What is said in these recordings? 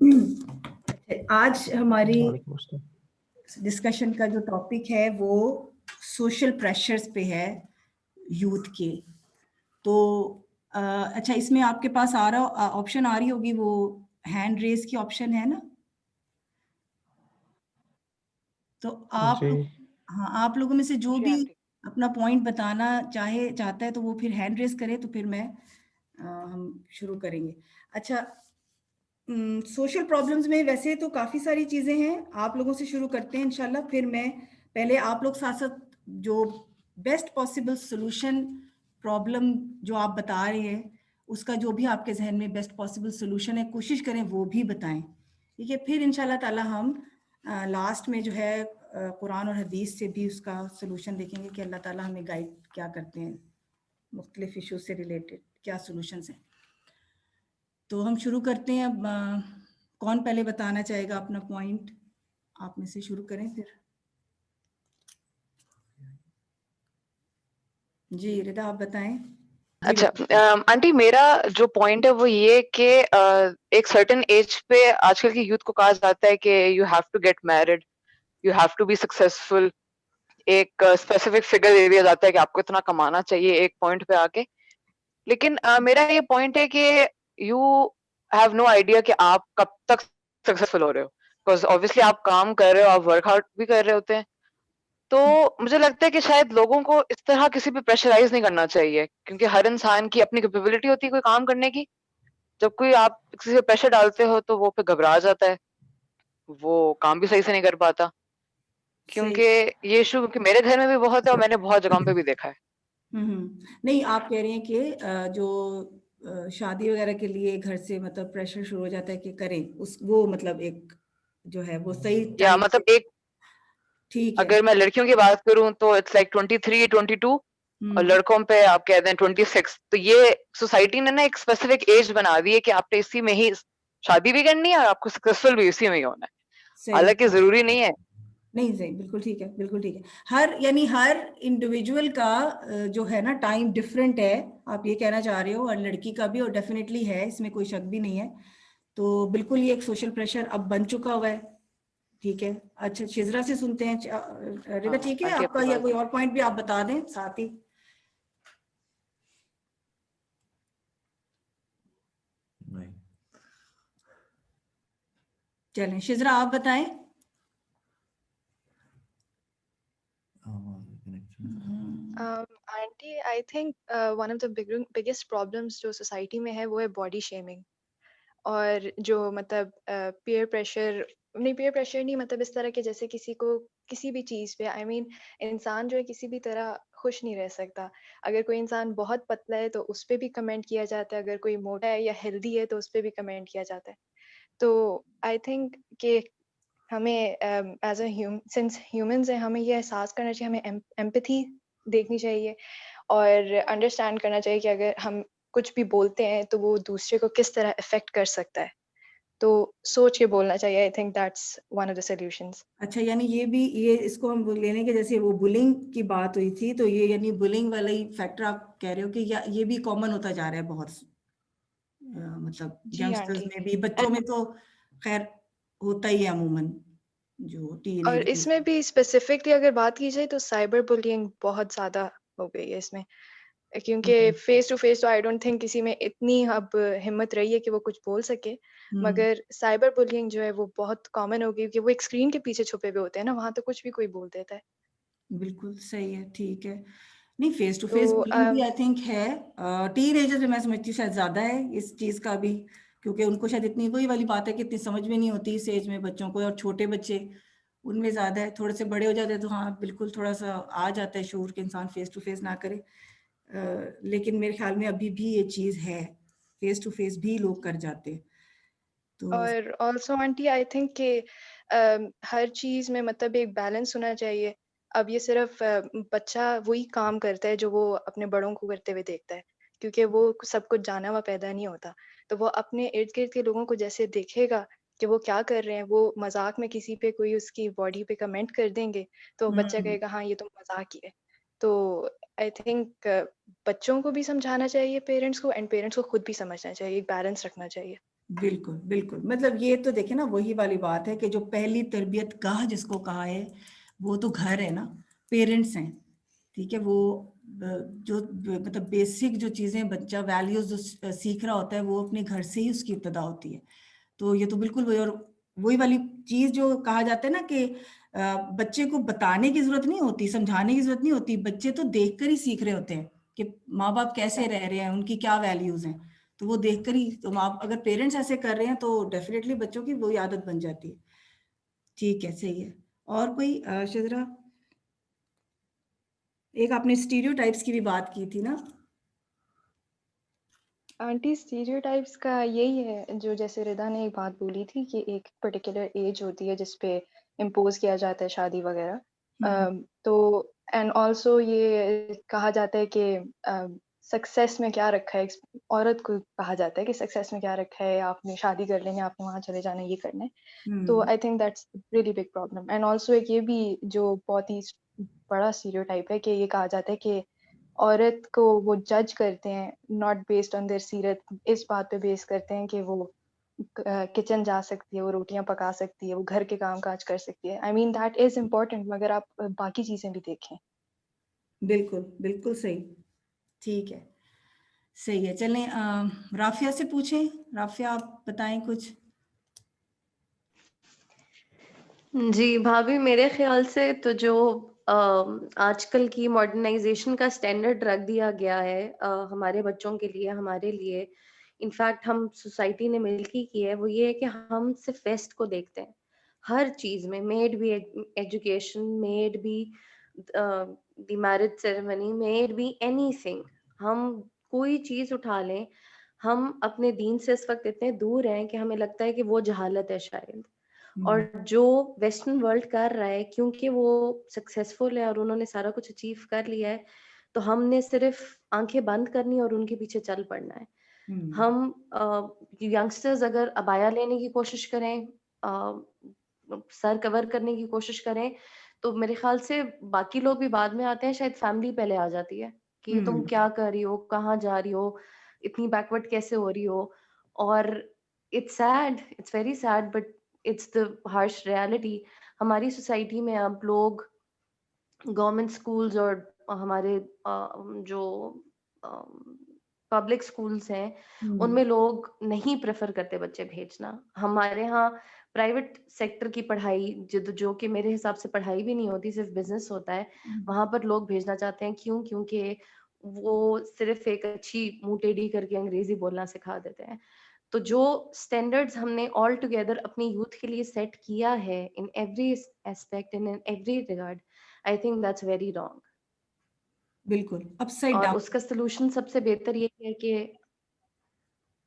आज हमारी वालेकुम अस्सलाम। डिस्कशन का जो टॉपिक है वो सोशल प्रेशर्स पे है यूथ के। तो अच्छा, इसमें आपके पास ऑप्शन आ रही होगी, वो हैंड रेज की ऑप्शन है ना? तो आप जी। लोग, हाँ, आप लोगों में से जो जी भी आंटी। अपना पॉइंट बताना चाहता है तो वो फिर हैंड रेज करे, तो फिर हम शुरू करेंगे। अच्छा, सोशल प्रॉब्लम्स में वैसे तो काफ़ी सारी चीज़ें हैं, आप लोगों से शुरू करते हैं इंशाल्लाह। फिर मैं पहले आप लोग साथ साथ जो बेस्ट पॉसिबल सोल्यूशन प्रॉब्लम जो आप बता रहे हैं, उसका जो भी आपके जहन में बेस्ट पॉसिबल सोल्यूशन है, कोशिश करें वो भी बताएं, ठीक है। फिर इंशाल्लाह ताला हम लास्ट में जो है कुरान और हदीस से भी उसका सोल्यूशन देखेंगे कि अल्लाह ताला हमें गाइड क्या करते हैं, मुख्तलिफ इशू से रिलेटेड क्या सोल्यूशंस हैं। तो हम शुरू करते हैं। अब कौन पहले बताना चाहेगा अपना पॉइंट? आप में से शुरू करें फिर। जी रिदा, आप बताएं। अच्छा, आंटी, मेरा जो पॉइंट है वो ये कि एक सर्टेन एज पे आजकल की यूथ को कहा जाता है कि you have to get married, you have to be successful. एक स्पेसिफिक फिगर दे दिया जाता है कि आपको इतना कमाना चाहिए एक पॉइंट पे आके। लेकिन मेरा ये पॉइंट है कि यू हैव नो आइडिया कि आप कब तक सक्सेसफुल हो रहे हो, बिकॉज ऑब्वियसली आप काम कर रहे हो, आप वर्क हार्ड भी कर रहे होते हैं। तो मुझे लगता है कि शायद लोगों को इस तरह किसी पे प्रेशराइज नहीं करना चाहिए, क्योंकि हर इंसान की अपनी कैपेबिलिटी होती है कोई काम करने की। जब कोई आप किसी पे प्रेशर डालते हो तो वो फिर घबरा जाता है, वो काम भी सही से नहीं कर पाता। सही। क्योंकि ये इशू क्योंकि मेरे घर में भी बहुत है और मैंने बहुत जगह पे भी देखा है। नहीं, आप कह रहे हैं कि जो शादी वगैरह के लिए घर से मतलब प्रेशर शुरू हो जाता है कि करें उस, वो मतलब एक जो है वो सही या टाइम पे। मतलब एक, ठीक है। अगर मैं लड़कियों की बात करूं तो इट्स लाइक 23, 22, और लड़कों पे आप कहते हैं 26। तो ये सोसाइटी ने ना एक स्पेसिफिक एज बना दी है कि आपने इसी में ही शादी भी करनी है और आपको सक्सेसफुल भी इसी में ही होना है। सही। हालांकि जरूरी नहीं है। नहीं, सही, बिल्कुल ठीक है, बिल्कुल ठीक है। हर इंडिविजुअल का जो है ना टाइम डिफरेंट है, आप ये कहना चाह रहे हो, और लड़की का भी, और डेफिनेटली है, इसमें कोई शक भी नहीं है। तो बिल्कुल ये एक सोशल प्रेशर अब बन चुका हुआ है। ठीक है। अच्छा, शिजरा से सुनते हैं। रिदा, हाँ ठीक है आंटी, आपका, आपकी या बात। कोई और पॉइंट भी आप बता दें साथ ही। नहीं। चलें, शिजरा आप बताएं। Aunty, I think one of the biggest problems जो सोसाइटी में है वो है बॉडी शेमिंग। और जो मतलब पीयर प्रेशर नहीं, मतलब इस तरह के, जैसे किसी को किसी भी चीज़ पे, आई मीन इंसान जो है किसी भी तरह खुश नहीं रह सकता। अगर कोई इंसान बहुत पतला है तो उस पे भी कमेंट किया जाता है, अगर कोई मोटा है या हेल्दी है तो उस पे भी कमेंट किया जाता है। तो आई थिंक कि हमें एज सिंस ह्यूमंस हैं, हमें ये एहसास करना चाहिए, हमें एम्पैथी देखनी चाहिए और अंडरस्टैंड करना चाहिए कि अगर हम कुछ भी बोलते हैं तो वो दूसरे को किस तरह इफेक्ट कर सकता है। तो सोच के बोलना चाहिए। I think that's one of the solutions. अच्छा, यानी ये इसको हम लेने के, जैसे वो बुलिंग की बात हुई थी, तो ये यानी बुलिंग वाला ही फैक्टर आप कह रहे हो कि ये भी कॉमन होता जा रहा है बहुत, मतलब जी यंगस्टर्स आंटी। में भी, बच्चों में तो खैर होता ही है अमूमन, जो और टीनेज। इसमें भी स्पेसिफिकली अगर बात की जाए तो साइबर बुलिंग बहुत ज़्यादा हो गई है इसमें, क्योंकि फेस टू फेस तो आई डोंट थिंक किसी में इतनी अब हिम्मत रही है कि वो कुछ बोल सके। मगर साइबर बुलिंग जो है वो बहुत कॉमन हो गई, क्योंकि वो एक स्क्रीन के पीछे छुपे हुए होते हैं ना, वहाँ तो कुछ भी कोई बोल देता है। बिल्कुल सही है, ठीक है। नहीं, फेस टू तो फेस बुलिंग भी आई थिंक है। टीनेजर में मैं समझती हूँ शायद ज्यादा है इस चीज का भी, क्योंकि उनको शायद इतनी, वही वाली बात है कि इतनी समझ में नहीं होती इस एज में बच्चों को, और छोटे बच्चे उनमें ज्यादा है। थोड़े से बड़े हो जाते हैं तो हाँ बिल्कुल थोड़ा सा आ जाता है शूर, के इंसान फेस टू फेस ना करे। लेकिन मेरे ख्याल में अभी भी ये चीज है, फेस टू फेस भी लोग कर जाते हैं। तो और ऑल्सो आंटी, आई थिंक कि हर चीज़ में मतलब एक बैलेंस होना चाहिए। अब ये सिर्फ बच्चा वही काम करता है जो वो अपने बड़ों को करते हुए देखता है, क्योंकि वो सब कुछ जाना हुआ पैदा नहीं होता। तो वो अपने इर्द गिर्द के लोगों को जैसे देखेगा कि वो क्या कर रहे हैं, वो मजाक में किसी पे कोई उसकी बॉडी पे कमेंट कर देंगे तो बच्चा कहेगा हाँ ये तो मजाक ही है। तो आई थिंक बच्चों को भी समझाना चाहिए पेरेंट्स को, एंड पेरेंट्स को खुद भी समझना चाहिए, एक बैलेंस रखना चाहिए। बिल्कुल बिल्कुल, मतलब ये तो देखे ना, वही वाली बात है कि जो पहली तरबियत गाह जिसको कहा है वो तो घर है ना, पेरेंट्स हैं, ठीक है। वो जो मतलब बेसिक जो चीजें बच्चा वैल्यूज जो सीख रहा होता है वो अपने घर से ही उसकी इब्तदा होती है। तो ये तो बिल्कुल वही, और वही वाली चीज जो कहा जाता है ना कि बच्चे को बताने की जरूरत नहीं होती, समझाने की जरूरत नहीं होती, बच्चे तो देखकर ही सीख रहे होते हैं कि माँ बाप कैसे रह रहे हैं, उनकी क्या वैल्यूज हैं। तो वो देखकर ही, तो माँ अगर पेरेंट्स ऐसे कर रहे हैं तो डेफिनेटली बच्चों की वही आदत बन जाती है। ठीक है, सही है। और कोई शिजरा, एक आपने स्टीरियोटाइप्स की भी बात की थी ना? आंटी स्टीरियोटाइप्स का यही है जो जैसे रिदा ने एक बात बोली थी कि एक पर्टिकुलर एज होती है जिस पे इम्पोज किया जाता है शादी वगैरह। तो एंड ऑल्सो ये कहा जाता है कि सक्सेस में क्या रखा है, औरत को कहा जाता है कि सक्सेस में क्या रखा है, आपने शादी कर लेनी, आपने वहां चले जाना, ये करना है। तो I think that's really big problem. And also एक ये भी जो बहुत ही बड़ा स्टीरियोटाइप है कि ये कहा जाता है कि औरत को वो जज करते हैं नॉट बेस्ड ऑन देयर सीरत, इस बात पे बेस करते हैं कि वो किचन जा सकती है, वो रोटियां पका सकती है, वो घर के काम काज कर सकती है। I mean that is important, मगर आप बाकी चीजें भी देखें। बिल्कुल बिल्कुल सही, ठीक है, सही है। चलें राफिया से पूछें। राफिया, आप बताएं कुछ। जी भाभी, मेरे ख्याल से तो जो आजकल की मॉडर्नाइजेशन का स्टैंडर्ड रख दिया गया है हमारे बच्चों के लिए, हमारे लिए, इनफैक्ट हम सोसाइटी ने मिलके की है, वो ये है कि हम सिर्फ वेस्ट को देखते हैं हर चीज में। मेड भी एजुकेशन, मेड भी द मैरिज सेरेमनी, मेड भी एनीथिंग। हम कोई चीज उठा लें, हम अपने दीन से इस वक्त इतने दूर हैं कि हमें लगता है कि वो जहालत है शायद। और जो वेस्टर्न वर्ल्ड कर रहा है, क्योंकि वो सक्सेसफुल है और उन्होंने सारा कुछ अचीव कर लिया है, तो हमने सिर्फ आंखें बंद करनी और उनके पीछे चल पड़ना है। हम यंगस्टर्स अगर अबाया लेने की कोशिश करें, सर कवर करने की कोशिश करें, तो मेरे ख्याल से बाकी लोग भी बाद में आते हैं, शायद फैमिली पहले आ जाती है कि तुम क्या कर रही हो, कहाँ जा रही हो, इतनी बैकवर्ड कैसे हो रही हो। और it's sad, it's very sad, but it's the harsh reality. हमारी सोसाइटी में अब लोग गवर्नमेंट स्कूल्स और हमारे जो पब्लिक स्कूल्स हैं उनमें लोग नहीं प्रेफर करते बच्चे भेजना। हमारे यहाँ प्राइवेट सेक्टर की पढ़ाई जो कि मेरे हिसाब से पढ़ाई भी नहीं होती, सिर्फ बिजनेस होता है, वहां पर लोग भेजना चाहते हैं। क्यों? क्योंकि वो सिर्फ एक अच्छी मुंह टेढ़ी करके अंग्रेजी बोलना सिखा देते हैं। तो जो स्टैंडर्ड्स हमने ऑल टुगेदर अपनी यूथ के लिए सेट किया है in every aspect, in every regard, I think that's very wrong. बिल्कुल अपसाइड और डाउन। उसका सलूशन सबसे बेहतर ये है कि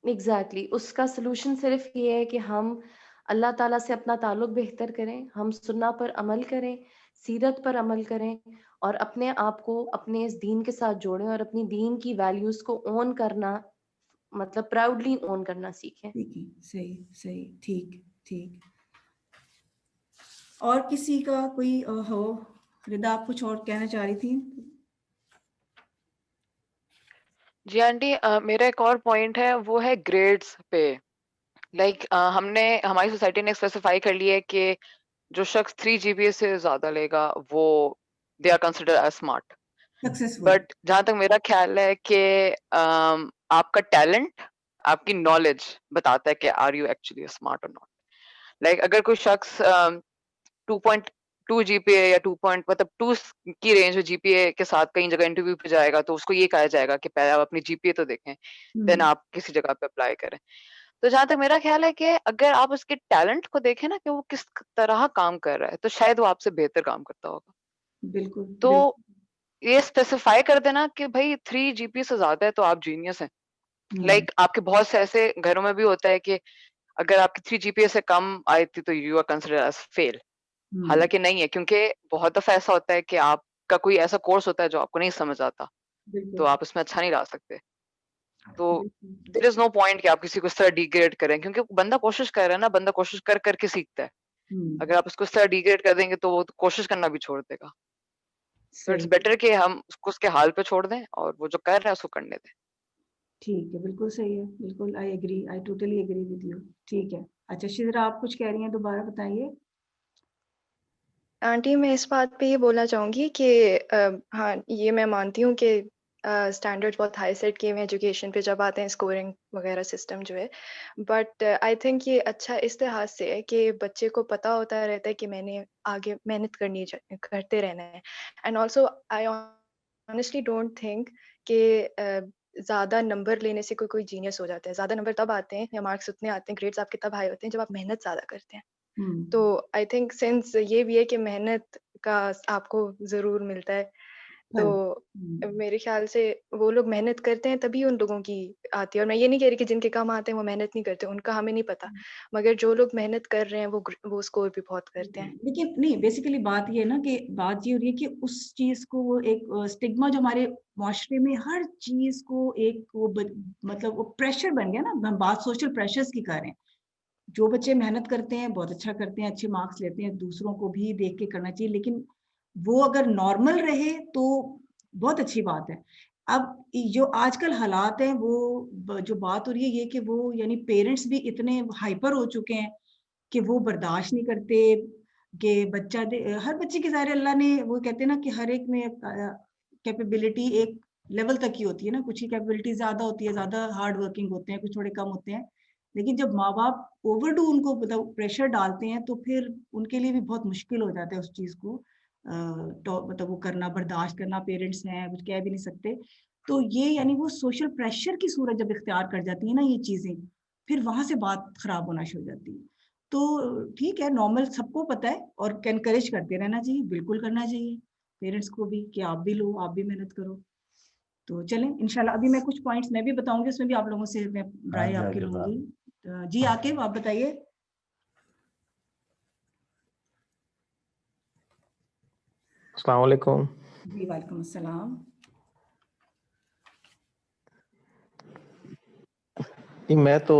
एग्जैक्टली उसका सलूशन सिर्फ ये है कि हम अल्लाह ताला से अपना ताल्लुक बेहतर करें, हम सुन्ना पर अमल करें, सीरत पर अमल करें, और अपने आप को अपने इस दीन के साथ जोड़ें और अपनी दीन की वैल्यूज को ओन करना, मतलब प्राउडली ओन करना सीखें। ठीक है, सही सही, ठीक ठीक। और किसी का कोई हो? रिदा, आप कुछ और कहना चाह रही थी? जी आंटी, मेरा एक और पॉइंट है, वो है ग्रेड्स पे। लाइक हमने हमारी सोसाइटी ने स्पेसिफाई कर लिया है कि जो शख्स 3 जीपीए से ज्यादा लेगा वो they are consider as smart. Successful. But जहां तक मेरा ख्याल है कि आपका टैलेंट, आपकी नॉलेज बताता है कि आर यू एक्चुअली स्मार्ट और नॉट। लाइक अगर कोई शख्स 2.2 जीपीए या 2 मतलब 2 की रेंज में जीपीए के साथ कई जगह इंटरव्यू पे जाएगा, तो उसको ये कहा जाएगा कि पहले आप अपनी जीपीए तो देखें, देन आप किसी जगह पे अप्लाई करें। तो जहां तक मेरा ख्याल है कि अगर आप उसके टैलेंट को देखें ना कि वो किस तरह काम कर रहा है, तो शायद वो आपसे बेहतर काम करता होगा। बिल्कुल तो बिल्कुल। ये स्पेसिफाई कर देना कि भाई 3 जीपीए से ज्यादा है तो आप जीनियस हैं। लाइक आपके बहुत से ऐसे घरों में भी होता है कि अगर आपकी 3 जीपीए से कम आई थी तो you are consider as fail. हालांकि नहीं है, क्योंकि बहुत दफा ऐसा होता है कि आपका कोई ऐसा कोर्स होता है जो आपको नहीं समझ आता, तो बिल्कुल आप उसमें अच्छा नहीं ला सकते। तो बिल्कुल। देयर इज नो पॉइंट कि आप किसी को इस तरह डिग्रेड करें, क्योंकि बंदा कोशिश कर रहा है ना, बंदा कोशिश कर करके सीखता है। अगर आप उसको इस तरह डिग्रेड कर देंगे तो वो तो कोशिश करना भी छोड़ देगा। तो इट्स सही। बेटर कि हम उसको उसके हाल पे छोड़ दें और वो जो कर रहा है उसको करने दें। ठीक है, बिल्कुल सही है, बिल्कुल I agree, I totally agree with you. ठीक है, अच्छा शिजरा आप कुछ कह रही हैं, दोबारा बताइए। आंटी मैं इस बात पे ये बोलना चाहूँगी कि हाँ ये मैं मानती हूँ कि स्टैंडर्ड्स बहुत हाई सेट किए हुए हैं एजुकेशन पे जब आते हैं स्कोरिंग वगैरह सिस्टम जो है, बट आई थिंक ये अच्छा इस लिहाज से है कि बच्चे को पता होता रहता है कि मैंने आगे मेहनत करते रहना है। And also I honestly don't think कि ज़्यादा नंबर लेने से कोई जीनियस हो जाता है। ज़्यादा नंबर तब आते हैं या मार्क्स उतने आते हैं, ग्रेड्स आपके तब हाई होते हैं जब आप मेहनत ज़्यादा करते हैं। तो आई थिंक सिंस ये भी है कि मेहनत का आपको ज़रूर मिलता है, तो मेरे ख्याल से वो लोग मेहनत करते हैं तभी उन लोगों की आती है। और मैं ये नहीं कह रही कि जिनके कम आते हैं वो मेहनत नहीं करते, उनका हमें नहीं पता। मगर जो लोग मेहनत कर रहे हैं वो स्कोर भी बहुत करते हैं। लेकिन नहीं, बेसिकली बात ये है ना कि बात ये हो रही है कि उस चीज को वो एक स्टिग्मा जो हमारे माशरे में हर चीज को एक वो मतलब वो प्रेशर बन गया ना। हम बात सोशल प्रेशर्स की कर रहे हैं। जो बच्चे मेहनत करते हैं, बहुत अच्छा करते हैं, अच्छे मार्क्स लेते हैं, दूसरों को भी देख के करना चाहिए, लेकिन वो अगर नॉर्मल रहे तो बहुत अच्छी बात है। अब जो आजकल हालात हैं वो जो बात हो रही है ये कि वो यानी पेरेंट्स भी इतने हाइपर हो चुके हैं कि वो बर्दाश्त नहीं करते कि बच्चा हर बच्चे की ज़ाहिर अल्लाह ने वो कहते हैं ना कि हर एक में कैपेबिलिटी एक लेवल तक की होती है ना। कुछ की कैपेबिलिटी ज़्यादा होती है, ज़्यादा हार्ड वर्किंग होते हैं, कुछ थोड़े कम होते हैं। लेकिन जब माँ-बाप ओवरडू उनको मतलब प्रेशर डालते हैं तो फिर उनके लिए भी बहुत मुश्किल हो जाता है उस चीज़ को तो मतलब वो करना, बर्दाश्त करना। पेरेंट्स हैं, कुछ कह भी नहीं सकते। तो ये यानी वो सोशल प्रेशर की सूरत जब इख्तियार कर जाती है ना ये चीज़ें, फिर वहाँ से बात खराब होना शुरू हो जाती है। तो ठीक है, नॉर्मल सबको पता है और एनकरेज करते रहना चाहिए, बिल्कुल करना चाहिए पेरेंट्स को भी कि आप भी लो, आप भी मेहनत करो। तो चलें इंशाल्लाह अभी मैं कुछ पॉइंट्स मैं भी बताऊंगी, उसमें भी आप लोगों से मैं राय आपकी लूंगी। जी आकिब आप बताइए। अस्सलाम वालेकुम। जी वालेकुम अस्सलाम। जी मैं तो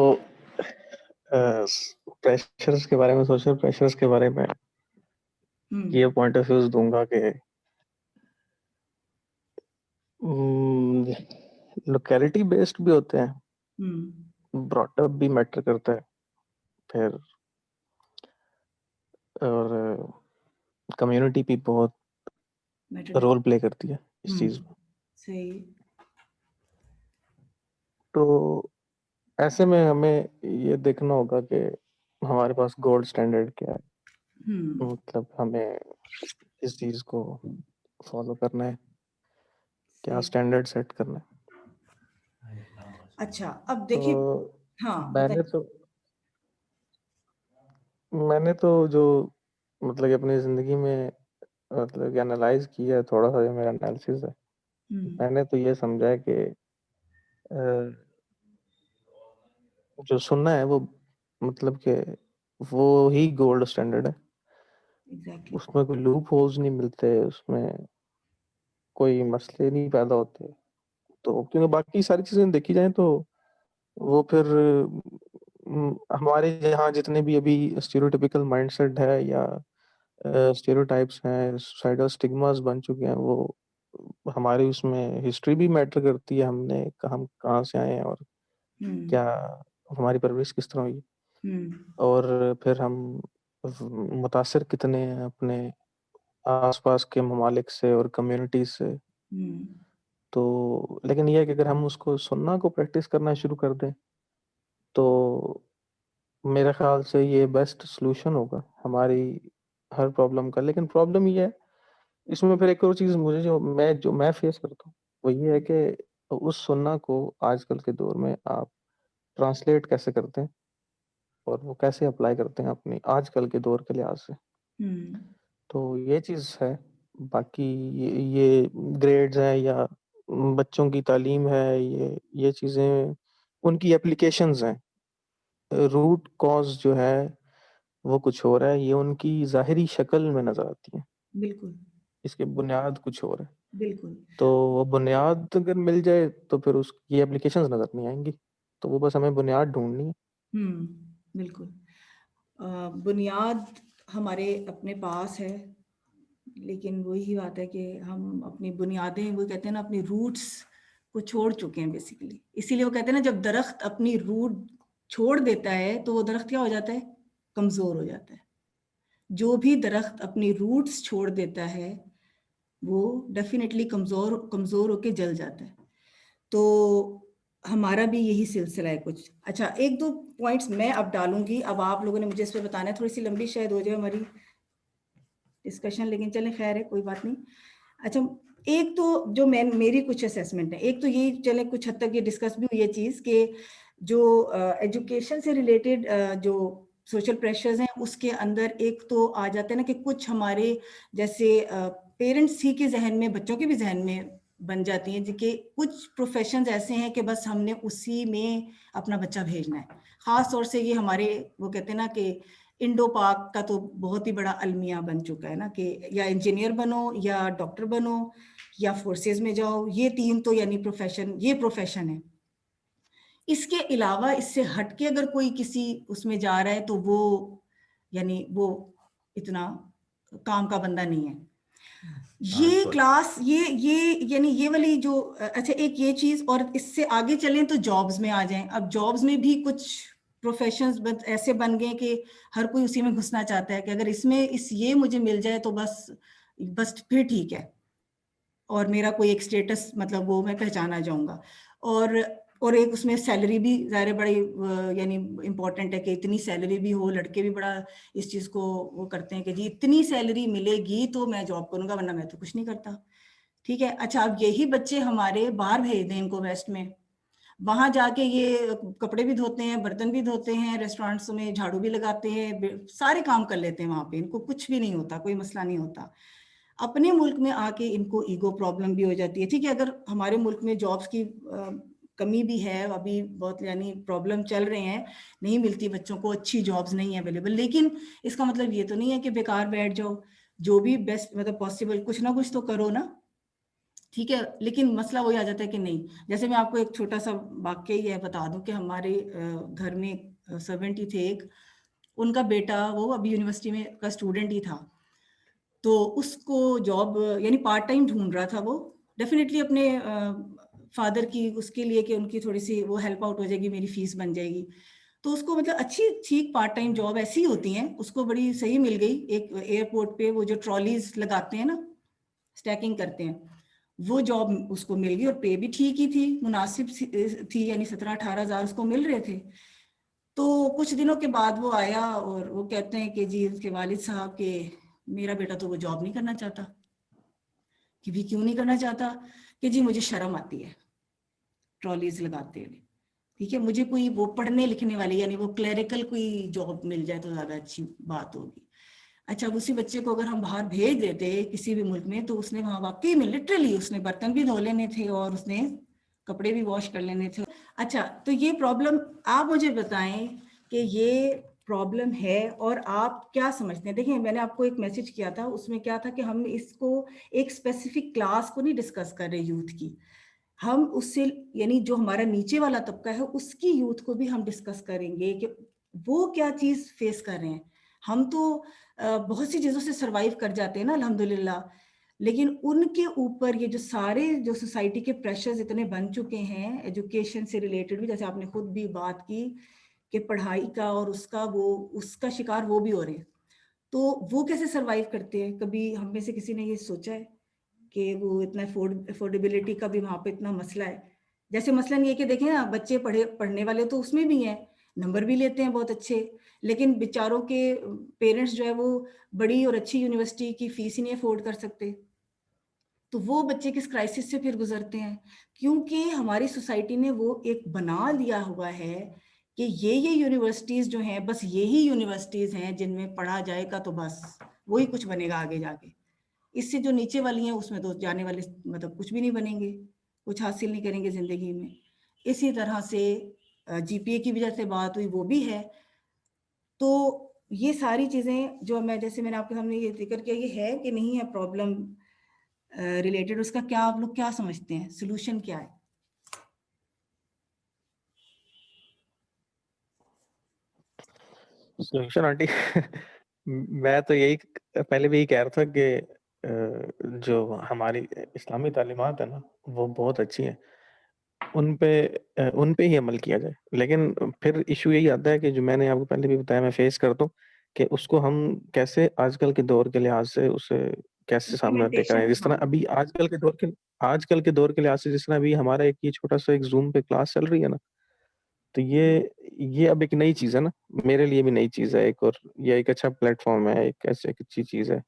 प्रेशर्स के बारे में, सोशल प्रेशर्स के बारे में ये पॉइंट ऑफ व्यूज दूंगा कि लोकेलिटी बेस्ड भी होते हैं, ब्रॉट अप भी मैटर करता है, फिर और कम्युनिटी भी बहुत रोल प्ले करती है इस चीज में। सही। तो ऐसे में हमें ये देखना होगा कि हमारे पास गोल्ड स्टैंडर्ड क्या है, मतलब हमें इस चीज को फॉलो करना है, क्या स्टैंडर्ड सेट करना है। अच्छा अब देखिए, तो हाँ मैंने तो जो मतलब कि अपनी जिंदगी में मतलब कि एनालाइज किया है, थोड़ा सा जो मेरा एनालिसिस है, मैंने तो ये समझा है कि जो सुनना है वो मतलब कि वो ही गोल्ड स्टैंडर्ड है। उसमें कोई लूप होल्स नहीं मिलते, उसमें कोई मसले नहीं पैदा होते। तो क्योंकि बाकी सारी चीजें देखी जाए तो वो फिर हमारे यहाँ जितने भी अभी स्टीरियोटिपिकल माइंडसेट है या स्टीरियोटाइप्स हैं, सोसाइटल स्टिग्मास बन चुके हैं, वो हमारी उसमें हिस्ट्री भी मैटर करती है। हम कहाँ से आए हैं और क्या हमारी परवरिश किस तरह हुई, और फिर हम मुतासिर कितने हैं अपने आसपास के ममालिक से और कम्युनिटीज से। तो लेकिन ये है कि अगर हम उसको सुनना को प्रैक्टिस करना शुरू कर दें तो मेरे ख्याल से ये बेस्ट सलूशन होगा हमारी हर प्रॉब्लम का। लेकिन प्रॉब्लम ये है इसमें, फिर एक और चीज मुझे जो मैं फेस करता हूँ वो ये है कि उस सुनना को आजकल के दौर में आप ट्रांसलेट कैसे करते हैं और वो कैसे अप्लाई करते हैं अपनी आजकल के दौर के लिहाज से। तो ये चीज है। बाकी ये ग्रेड्स हैं या बच्चों की तालीम है, ये चीजें उनकी एप्लीकेशंस हैं। रूट कॉज जो है वो कुछ और है, ये उनकी ज़ाहिरी शक्ल में नज़र आती है, बिल्कुल इसकी बुनियाद कुछ और है। बिल्कुल। तो वो बुनियाद अगर मिल जाए तो फिर उसकी एप्लीकेशंस नज़र नहीं आएंगी, तो वो बस हमें बुनियाद ढूंढनी है। बिल्कुल। बुनियाद हमारे अपने पास है, लेकिन वही बात है कि हम अपनी बुनियादें, वो कहते हैं ना, अपनी रूट्स को छोड़ चुके हैं बेसिकली। इसीलिए वो कहते हैं ना, जब दरख्त अपनी रूट छोड़ देता है तो वो दरख्त क्या हो जाता है, कमजोर हो जाता है। जो भी दरख्त अपनी रूट्स छोड़ देता है वो डेफिनेटली कमजोर कमजोर होके जल जाता है। तो हमारा भी यही सिलसिला है कुछ। अच्छा, एक दो पॉइंट्स मैं अब डालूंगी, अब आप लोगों ने मुझे इस पर बताना है। थोड़ी सी लंबी शायद हो जाए हमारी डिस्कशन, लेकिन चलें खैर है, कोई बात नहीं। अच्छा, एक तो जो मेरी कुछ असेसमेंट है, एक तो ये चले कुछ हद तक ये डिस्कस भी हुई है चीज़ कि जो एजुकेशन से रिलेटेड जो सोशल प्रेशर्स हैं उसके अंदर एक तो आ जाते हैं ना कि कुछ हमारे जैसे पेरेंट्स ही के जहन में, बच्चों के भी जहन में बन जाती हैं जिनके कुछ प्रोफेशंस ऐसे हैं कि बस हमने उसी में अपना बच्चा भेजना है। ख़ास तौर से ये हमारे वो कहते हैं ना कि इंडो पाक का तो बहुत ही बड़ा अलमिया बन चुका है ना कि या इंजीनियर बनो या डॉक्टर बनो या फोर्सेस में जाओ, ये तीन तो यानी ये प्रोफेशन है। इसके अलावा इससे हटके अगर कोई किसी उसमें जा रहा है तो वो यानी वो इतना काम का बंदा नहीं है। ये क्लास ये यानी ये वाली जो अच्छा एक ये चीज, और इससे आगे चलें तो जॉब्स में आ जाएं। अब जॉब्स में भी कुछ प्रोफेशंस ऐसे बन गए कि हर कोई उसी में घुसना चाहता है कि अगर इसमें ये मुझे मिल जाए तो बस फिर ठीक है, और मेरा कोई एक स्टेटस मतलब वो मैं पहचाना जाऊंगा। और एक उसमें सैलरी भी ज़ाहिर बड़ी यानी इम्पोर्टेंट है कि इतनी सैलरी भी हो। लड़के भी बड़ा इस चीज़ को वो करते हैं कि जी इतनी सैलरी मिलेगी तो मैं जॉब करूंगा, वरना मैं तो कुछ नहीं करता। ठीक है, अच्छा अब यही बच्चे हमारे बाहर भेज दें इनको वेस्ट में, वहां जाके ये कपड़े भी धोते हैं, बर्तन भी धोते हैं, रेस्टोरेंट्स में झाड़ू भी लगाते हैं, सारे काम कर लेते हैं वहां पे, इनको कुछ भी नहीं होता, कोई मसला नहीं होता। अपने मुल्क में आके इनको ईगो प्रॉब्लम भी हो जाती है। ठीक है, अगर हमारे मुल्क में जॉब्स की कमी भी है, अभी बहुत यानी प्रॉब्लम चल रहे हैं, नहीं मिलती बच्चों को, अच्छी जॉब्स नहीं है अवेलेबल, लेकिन इसका मतलब ये तो नहीं है कि बेकार बैठ जाओ। जो भी बेस्ट मतलब पॉसिबल कुछ ना कुछ तो करो ना। ठीक है, लेकिन मसला वही आ जाता है कि नहीं। जैसे मैं आपको एक छोटा सा वाक्य ही है बता दूं कि हमारे घर में सर्वेंट ही थे एक, उनका बेटा वो अभी यूनिवर्सिटी में का स्टूडेंट ही था, तो उसको जॉब यानी पार्ट टाइम ढूंढ रहा था वो, डेफिनेटली अपने फादर की उसके लिए कि उनकी थोड़ी सी वो हेल्प आउट हो जाएगी, मेरी फीस बन जाएगी। तो उसको मतलब अच्छी ठीक पार्ट टाइम जॉब ऐसी होती हैं, उसको बड़ी सही मिल गई। एक एयरपोर्ट पे वो जो ट्रॉलीज लगाते हैं ना, स्टैकिंग करते हैं, वो जॉब उसको मिल गई और पे भी ठीक ही थी, मुनासिब थी, यानी 17-18 हज़ार उसको मिल रहे थे। तो कुछ दिनों के बाद वो आया और वो कहते हैं कि जी उसके वालिद साहब के मेरा बेटा तो वो जॉब नहीं करना चाहता। कि भी क्यों नहीं करना चाहता? कि जी मुझे शर्म आती है ट्रॉलीज लगाते हुए। ठीक है, मुझे कोई वो पढ़ने लिखने वाली यानी वो क्लरिकल कोई जॉब मिल जाए तो ज्यादा अच्छी बात होगी। अच्छा, उसी बच्चे को अगर हम बाहर भेज देते किसी भी मुल्क में, तो उसने वहां वाकई में लिटरली उसने बर्तन भी धो लेने थे और उसने कपड़े भी वॉश कर लेने थे। अच्छा, तो ये प्रॉब्लम आप मुझे बताएं कि ये प्रॉब्लम है और आप क्या समझते हैं? देखिए, मैंने आपको एक मैसेज किया था, उसमें क्या था कि हम इसको एक स्पेसिफिक क्लास को नहीं डिस्कस कर रहे यूथ की, हम उससे यानी जो हमारा नीचे वाला तबका है उसकी यूथ को भी हम डिस्कस करेंगे कि वो क्या चीज फेस कर रहे हैं। हम तो बहुत सी चीजों से सरवाइव कर जाते हैं ना अल्हम्दुलिल्लाह, लेकिन उनके ऊपर ये जो सारे जो सोसाइटी के प्रेशर्स इतने बन चुके हैं एजुकेशन से रिलेटेड भी, जैसे आपने खुद भी बात की कि पढ़ाई का और उसका शिकार वो भी हो रहे हैं, तो वो कैसे सरवाइव करते हैं? कभी हम में से किसी ने ये सोचा है कि वो इतना अफोर्डेबिलिटी का भी वहाँ पे इतना मसला है? जैसे मसलन ये कि देखें ना, बच्चे पढ़ने वाले तो उसमें भी हैं, नंबर भी लेते हैं बहुत अच्छे, लेकिन बेचारों के पेरेंट्स जो है वो बड़ी और अच्छी यूनिवर्सिटी की फीस ही नहीं अफोर्ड कर सकते। तो वो बच्चे किस क्राइसिस से फिर गुजरते हैं? क्योंकि हमारी सोसाइटी ने वो एक बना दिया हुआ है कि ये यूनिवर्सिटीज जो हैं बस यही यूनिवर्सिटीज हैं जिनमें पढ़ा जाएगा तो बस वही कुछ बनेगा आगे जाके। इससे जो नीचे वाली हैं उसमें तो जाने वाले मतलब कुछ भी नहीं बनेंगे, कुछ हासिल नहीं करेंगे जिंदगी में। इसी तरह से जीपीए की भी जैसे बात हुई वो भी है। तो ये सारी चीजें जो जैसे मैंने आपके सामने ये जिक्र किया, ये है कि नहीं है प्रॉब्लम रिलेटेड, उसका क्या आप लोग क्या समझते हैं, सोल्यूशन क्या है? सोल्यूशन आंटी मैं तो यही पहले भी यही कह रहा था कि जो हमारी इस्लामी तालीमात है ना वो बहुत अच्छी हैं, उन पे ही अमल किया जाए। लेकिन फिर इशू यही आता है कि जो मैंने आपको पहले भी बताया, मैं फेस करता हूँ कि उसको हम कैसे आजकल के दौर के लिहाज से उसे कैसे सामने लेकर आए। जिस तरह अभी आजकल के दौर के लिहाज से जिस तरह अभी हमारा एक छोटा सा एक जूम पे क्लास चल रही है ना, तो ये अब एक नई चीज है ना, मेरे लिए भी नई चीज है एक, और ये एक अच्छा प्लेटफॉर्म है, एक ऐसे एक अच्छी चीज है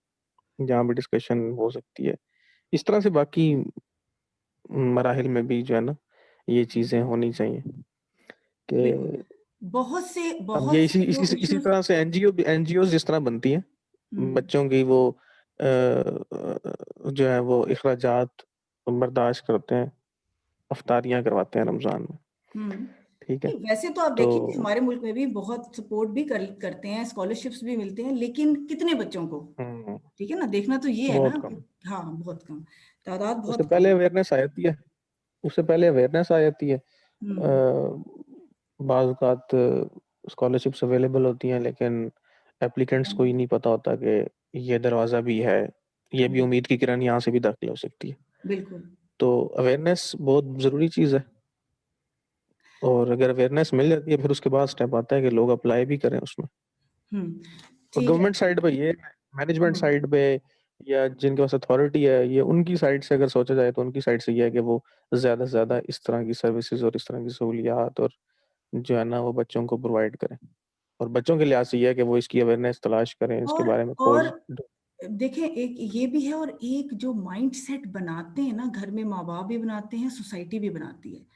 जहाँ पे डिस्कशन हो सकती है। इस तरह से बाकी मराहिल में भी जो है ना ये चीजें होनी चाहिए कि बहुत ये से जो इसी इश्यूज तरह से एनजीओ जिस तरह बनती हैं बच्चों की, वो जो है वो इखराजात बर्दाश्त करते हैं, अफ्तारियां करवाते हैं रमजान में। ठीक है, वैसे तो आप देखिए हमारे मुल्क में भी बहुत सपोर्ट भी करते हैं, स्कॉलरशिप्स भी मिलते हैं, लेकिन कितने बच्चों को, ठीक है ना, देखना तो ये है ना। हाँ, बहुत कम तादाद, बहुत उससे पहले अवेयरनेस आ जाती है, बाज़ औक़ात स्कॉलरशिप्स अवेलेबल होती हैं, लेकिन एप्लीकेंट्स को ही नहीं पता होता कि ये दरवाज़ा भी है, ये भी उम्मीद की किरण यहाँ से भी दाखिल हो सकती है। बिल्कुल। तो अवेयरनेस बहुत ज़रूरी चीज़ है, और अगर अवेयरनेस मिल जाती है फिर उसके बाद स्टेप आता है कि लोग अप्लाई भी करें उसमें। और गवर्नमेंट साइड पे ये, मैनेजमेंट साइड पे या जिनके पास अथॉरिटी है, ये उनकी साइड से अगर सोचा जाए तो उनकी साइड से ये है कि वो ज़्यादा से ज़्यादा इस तरह की सर्विसेज और इस तरह की सहूलियात और जो है ना वो बच्चों को प्रोवाइड करें, और बच्चों के लिहाज से ये है कि वो इसकी अवेयरनेस तलाश करें, इसके बारे में खोज। देखें, एक ये भी है, और एक जो माइंडसेट बनाते हैं ना घर में, माँ बाप भी बनाते हैं, सोसाइटी भी बनाती है,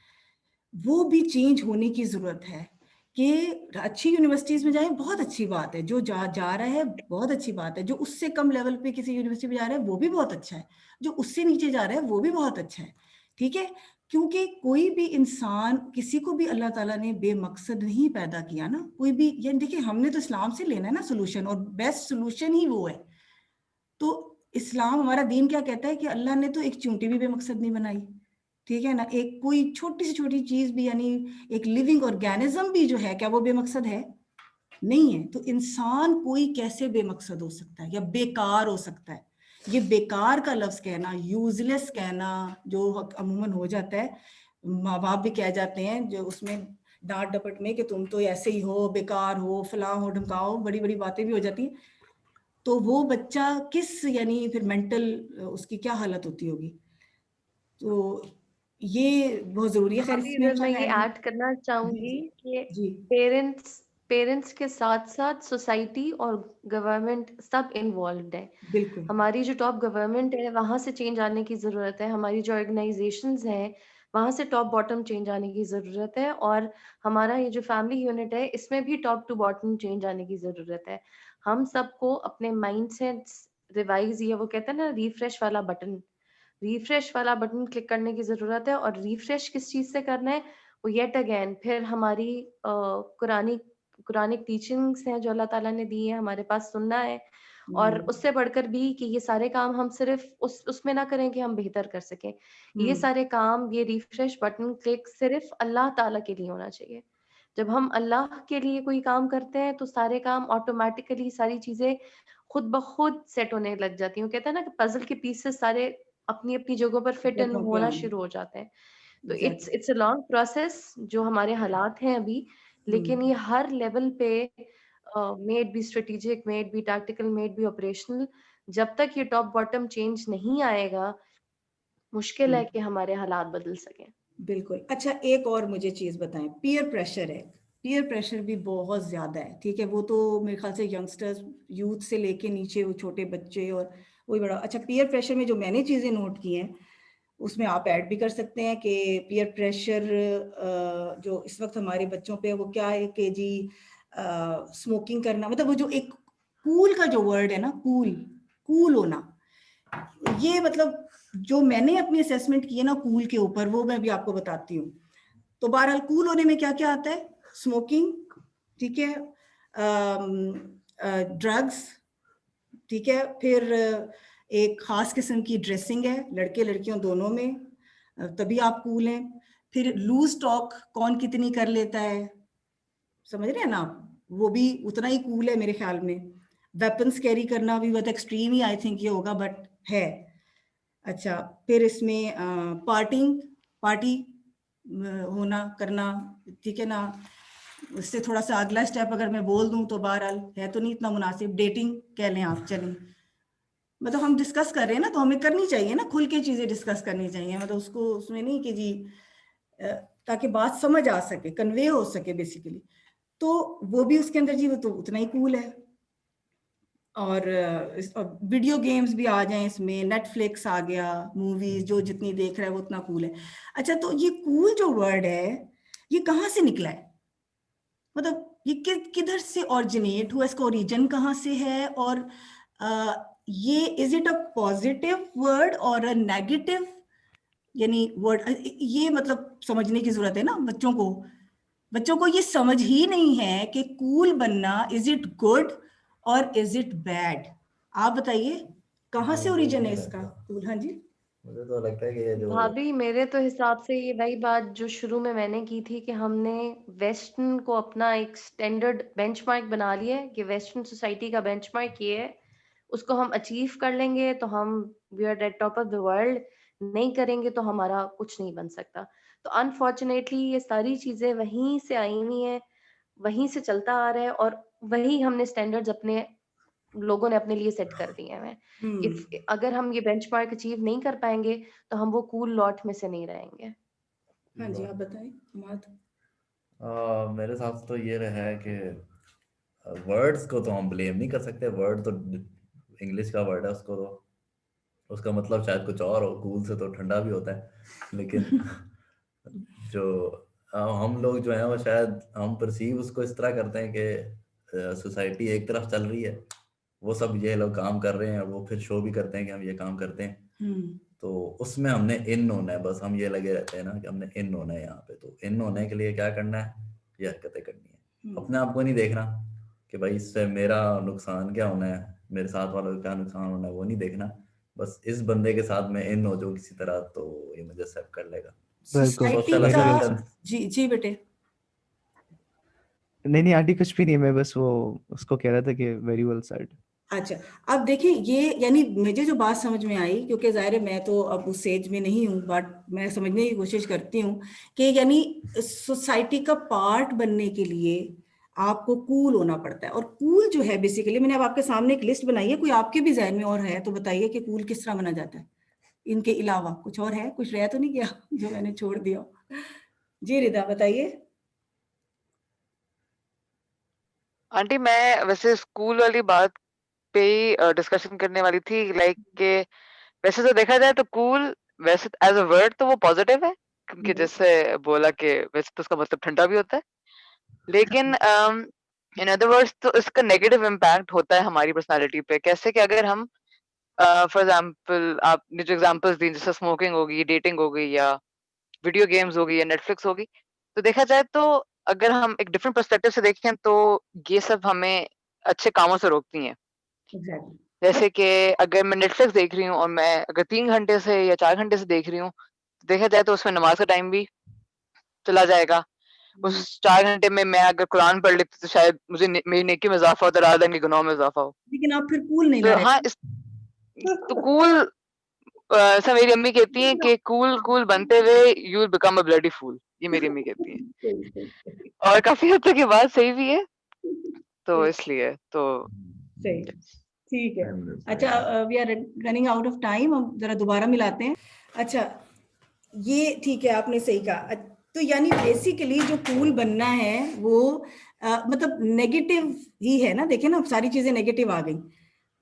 वो भी चेंज होने की जरूरत है कि अच्छी यूनिवर्सिटीज में जाए, बहुत अच्छी बात है, जो जा रहा है बहुत अच्छी बात है, जो उससे कम लेवल पे किसी यूनिवर्सिटी में जा रहा है वो भी बहुत अच्छा है, जो उससे नीचे जा रहा है वो भी बहुत अच्छा है, ठीक है। क्योंकि कोई भी इंसान, किसी को भी अल्लाह ताला ने बेमकसद नहीं पैदा किया ना, कोई भी, ये देखिए हमने तो इस्लाम से लेना है ना सोल्यूशन, और बेस्ट सोल्यूशन ही वो है। तो इस्लाम, हमारा दीन क्या कहता है कि अल्लाह ने तो एक चूंटी भी बेमकसद नहीं बनाई, ठीक है ना, एक कोई छोटी से छोटी चीज भी, यानी एक लिविंग ऑर्गेनिज्म भी जो है, क्या वो बेमकसद है? नहीं है। तो इंसान कोई कैसे बेमकसद हो सकता है या बेकार हो सकता है? ये बेकार का लफ्ज कहना, यूजलेस कहना जो अमूमन हो जाता है, माँ बाप भी कह जाते हैं जो उसमें डांट डपट में कि तुम तो ऐसे ही हो, बेकार हो, फलां हो, ढमकाओ, बड़ी बड़ी बातें भी हो जाती हैं, तो वो बच्चा किस, यानी फिर मेंटल उसकी क्या हालत होती होगी। तो ये बहुत जरूरी है। खैर इसमें मैं ये ऐड करना चाहूंगी कि पेरेंट्स के साथ साथ सोसाइटी और गवर्नमेंट सब इन्वॉल्व्ड है। बिल्कुल। हमारी जो टॉप गवर्नमेंट है वहां से चेंज आने की जरूरत है, हमारी जो ऑर्गेनाइजेशंस हैं वहां से टॉप बॉटम चेंज आने की जरूरत है, और हमारा ये जो फैमिली यूनिट है इसमें भी टॉप टू बॉटम चेंज आने की जरूरत है। हम सबको अपने माइंडसेट्स रिवाइज, ये वो कहते हैं ना रिफ्रेश वाला बटन क्लिक करने की जरूरत है। और रिफ्रेश किस चीज से करना है, वो येट अगेन फिर हमारी कुरानिक टीचिंग्स हैं जो अल्लाह ताला ने दी है, हमारे पास सुनना है, और उससे बढ़कर भी कि ये सारे काम हम सिर्फ उसमें ना करें कि हम बेहतर कर सकें, ये सारे काम, ये रिफ्रेश बटन क्लिक सिर्फ अल्लाह ताला के लिए होना चाहिए। जब हम अल्लाह के लिए कोई काम करते हैं तो सारे काम ऑटोमेटिकली, सारी चीजें खुद ब खुद सेट होने लग जाती हैं। कहते हैं ना कि पजल के पीसेस सारे अपनी अपनी जगहों पर फिट इन होना शुरू हो जाते हैं। तो इट्स अ लॉन्ग प्रोसेस जो हमारे हालात हैं अभी, लेकिन ये हर लेवल पे may be strategic, may be tactical, may be operational, जब तक ये टॉप बॉटम चेंज नहीं आएगा मुश्किल है कि हमारे हालात बदल सकें। बिल्कुल। अच्छा, एक और मुझे चीज बताएं, पीयर प्रेशर है, पीयर प्रेशर भी बहुत ज्यादा है, ठीक है, वो तो मेरे ख्याल से यंगस्टर्स, यूथ से लेके नीचे वो छोटे बच्चे, और वही बड़ा अच्छा। पीयर प्रेशर में जो मैंने चीजें नोट की हैं उसमें आप ऐड भी कर सकते हैं कि पीयर प्रेशर जो इस वक्त हमारे बच्चों पे, वो क्या है कि जी स्मोकिंग करना, मतलब वो जो एक कूल का जो वर्ड है ना, कूल होना, ये मतलब जो मैंने अपनी असेसमेंट की है ना कूल के ऊपर, वो मैं भी आपको बताती हूँ। तो बहरहाल कूल होने में क्या क्या आता है? स्मोकिंग, ठीक है, ड्रग्स, ठीक है, फिर एक खास किस्म की ड्रेसिंग है लड़के लड़कियों दोनों में, तभी आप कूल हैं। फिर लूज टॉक कौन कितनी कर लेता है, समझ रहे हैं ना आप, वो भी उतना ही कूल है मेरे ख्याल में। वेपन्स कैरी करना भी बहुत एक्सट्रीम ही आई थिंक ये होगा, बट है। अच्छा, फिर इसमें पार्टी, होना करना, ठीक है ना। उससे थोड़ा सा अगला स्टेप अगर मैं बोल दूं तो बहरहाल है तो नहीं इतना मुनासिब, डेटिंग कह लें आप, चलें। मतलब हम डिस्कस कर रहे हैं ना, तो हमें करनी चाहिए ना, खुल के चीजें डिस्कस करनी चाहिए, मतलब उसको उसमें नहीं कि जी ताकि बात समझ आ सके, कन्वे हो सके बेसिकली। तो वो भी उसके अंदर जी वो तो उतना ही कूल है। और वीडियो गेम्स भी आ जाएं इसमें, नेटफ्लिक्स आ गया, मूवीज जो जितनी देख रहा है वो उतना कूल है। अच्छा, तो ये कूल जो वर्ड है ये कहाँ से निकला है? मतलब ये किधर से ऑरिजिनेट हुआ, इसका ओरिजिन कहाँ से है? और ये is it a positive word और अ नेगेटिव यानी वर्ड? ये मतलब समझने की जरूरत है ना बच्चों को। बच्चों को ये समझ ही नहीं है कि कूल बनना इज इट गुड और इज इट बैड? आप बताइए कहाँ से मुझे ओरिजिन है नहीं इसका लगता, कूल? हाँ जी। मुझे तो लगता है कि ये जो भाभी मेरे तो हिसाब से ये वही बात जो शुरू में मैंने की थी कि हमने वेस्टर्न को अपना एक स्टैंडर्ड बेंचमार्क बना लिया है कि वेस्टर्न सोसाइटी का बेंचमार्क ये है, उसको हम अचीव कर लेंगे तो हम we are at top of the world, नहीं करेंगे तो हमारा कुछ नहीं बन सकता। तो अनफॉर्चुनेटली ये सारी चीजें वहीं से आई हुई हैं, वहीं से चलता आ रहा है और वही हमने स्टैंडर्ड्स अपने लोगों ने अपने लिए सेट कर दिए हैं। इफ अगर हम ये बेंचमार्क अचीव नहीं कर पाएंगे तो हम वो कूल लॉट में से नहीं रहेंगे। हाँ जी, आप बताएं हमाद। मेरे साथ तो ये रहा है कि वर्ड्स को तो हम ब्लेम नहीं कर सकते, वर्ड तो इंग्लिश का वर्ड है, उसको तो उसका मतलब शायद कुछ और हो, कूल से तो ठंडा भी होता है, लेकिन जो हम लोग जो है वो शायद हम परसीव उसको इस तरह करते हैं कि सोसाइटी एक तरफ चल रही है, वो सब ये लोग काम कर रहे हैं, वो फिर शो भी करते हैं कि हम ये काम करते हैं, तो उसमें हमने इन होना है, बस हम ये लगे रहते हैं ना कि हमने इन होना है यहाँ पे। तो इन होने के लिए क्या करना है, ये हरकतें करनी है, अपने आप को नहीं देखना कि भाई इससे मेरा नुकसान क्या होना है, मेरे साथ वालों का क्या नुकसान होना है, वो नहीं देखना, बस इस बंदे के साथ मैं इन हो जाऊँ किसी तरह तो ये मुझे एक्सेप्ट कर लेगा। बिल्कुल सोसाइटी सोशल का एक्सेप्टेंस। जी जी बेटे। नहीं नहीं आंटी कुछ भी नहीं, मैं बस वो उसको कह रहा था कि वेरी वेल सेड। अच्छा, अब देखिए ये यानी मुझे जो बात समझ में आई, क्योंकि जाहिर है मैं तो अब उस एज में नहीं हूँ, बट मैं समझने की कोशिश करती हूँ कि यानी सोसाइटी का पार्ट बनने के लिए आपको कूल होना पड़ता है। और कूल जो है बेसिकली, मैंने अब आपके सामने एक लिस्ट बनाई है, कोई आपके भी जहन में और है तो बताइए कि कूल किस तरह बना जाता है, इनके अलावा कुछ और है? कुछ रह तो नहीं गया जो मैंने छोड़ दिया? जी रिदा बताइए। आंटी मैं वैसे स्कूल वाली बात पे ही डिस्कशन करने वाली थी, लाइक के वैसे तो देखा जाए तो कूल वैसे एज अ वर्ड तो वो पॉजिटिव है, क्योंकि जैसे बोला कि वैसे तो उसका मतलब ठंडा भी होता है, लेकिन इन अदर वर्ड्स तो इसका नेगेटिव इम्पैक्ट होता है हमारी पर्सनालिटी पे। कैसे कि अगर हम फॉर एग्जांपल आपने जो एग्जांपल्स दी जैसे स्मोकिंग होगी, डेटिंग हो गई, या वीडियो गेम्स होगी, या नेटफ्लिक्स होगी, तो देखा जाए तो अगर हम एक डिफरेंट पर्सपेक्टिव से देखें तो ये सब हमें अच्छे कामों से रोकती हैं। एग्जैक्टली। जैसे कि अगर मैं नेटफ्लिक्स देख रही हूँ और मैं अगर 3 घंटे से या 4 घंटे से देख रही हूँ, तो देखा जाए तो उसमें नमाज का टाइम भी चला जाएगा। उस 4 घंटे में मैं अगर कुरान पढ़ लेती तो शायद मुझे मेरी नेकी में इजाफा होता, रात के गुनाहों में इजाफा हो। लेकिन आप फिर कूल नहीं ना तो हाँ, रहे। इस तो कूल ऐसा मेरी अम्मी कहती हैं कि कूल कूल बनते हुए you will become a bloody fool, ये मेरी अम्मी कहती हैं, और काफी हद तक ये बात सही भी है, तो इसलिए तो सही, ठीक है। अच्छा, we are running out of time, हम जरा दोबारा मिलाते हैं। अच्छा, ये ठीक है, आपने सही कहा। तो यानी बेसिकली जो कूल बनना है वो मतलब नेगेटिव ही है ना, देखें ना सारी चीजें नेगेटिव आ गई।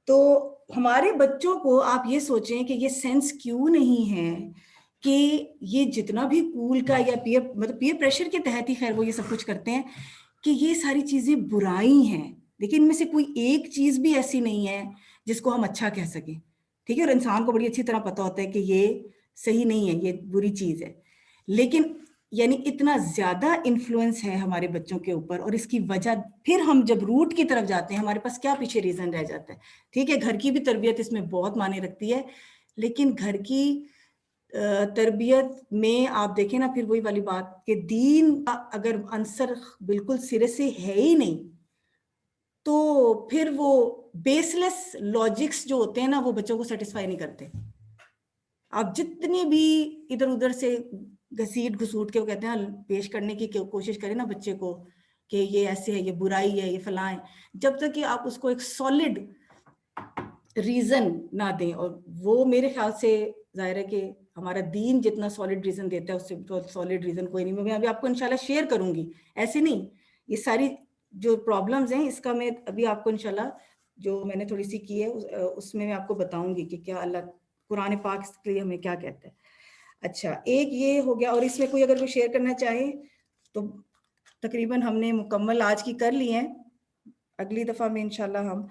तो हमारे बच्चों को आप ये सोचें कि ये सेंस क्यों नहीं है कि ये जितना भी कूल का या पीयर मतलब पीयर प्रेशर के तहत ही खैर वो ये सब कुछ करते हैं, कि ये सारी चीजें बुराई हैं। देखिए इनमें से कोई एक चीज भी ऐसी नहीं है जिसको हम अच्छा कह सकें, ठीक है। और इंसान को बड़ी अच्छी तरह पता होता है कि ये सही नहीं है, ये बुरी चीज है। लेकिन यानी इतना ज्यादा इन्फ्लुएंस है हमारे बच्चों के ऊपर, और इसकी वजह फिर हम जब रूट की तरफ जाते हैं हमारे पास क्या पीछे रीजन रह जाता है? ठीक है, घर की भी तरबियत इसमें बहुत मायने रखती है, लेकिन घर की तरबियत में आप देखें ना, फिर वही वाली बात कि दीन का अगर आंसर बिल्कुल सिरे से है ही नहीं, तो फिर वो बेसलेस लॉजिक्स जो होते हैं ना वो बच्चों को सेटिस्फाई नहीं करते। आप जितनी भी इधर उधर से घसीट घसूट के वो कहते हैं पेश करने की कोशिश करें ना बच्चे को कि ये ऐसे है, ये बुराई है, ये फलां है, जब तक कि आप उसको एक सॉलिड रीजन ना दें, और वो मेरे ख्याल से जाहिर है कि हमारा दीन जितना सॉलिड रीजन देता है उससे तो सॉलिड रीजन कोई नहीं। मैं अभी आपको इंशाल्लाह शेयर करूंगी, ऐसे नहीं, ये सारी जो प्रॉब्लम्स हैं इसका मैं अभी आपको इंशाल्लाह जो मैंने थोड़ी सी की है उसमें मैं आपको बताऊंगी कि क्या अल्लाह कुरान पाक के लिए हमें क्या कहता है। अच्छा, एक ये हो गया, और इसमें कोई अगर कोई शेयर करना चाहे तो तकरीबन हमने मुकम्मल आज की कर ली है, अगली दफा में इंशाल्लाह हम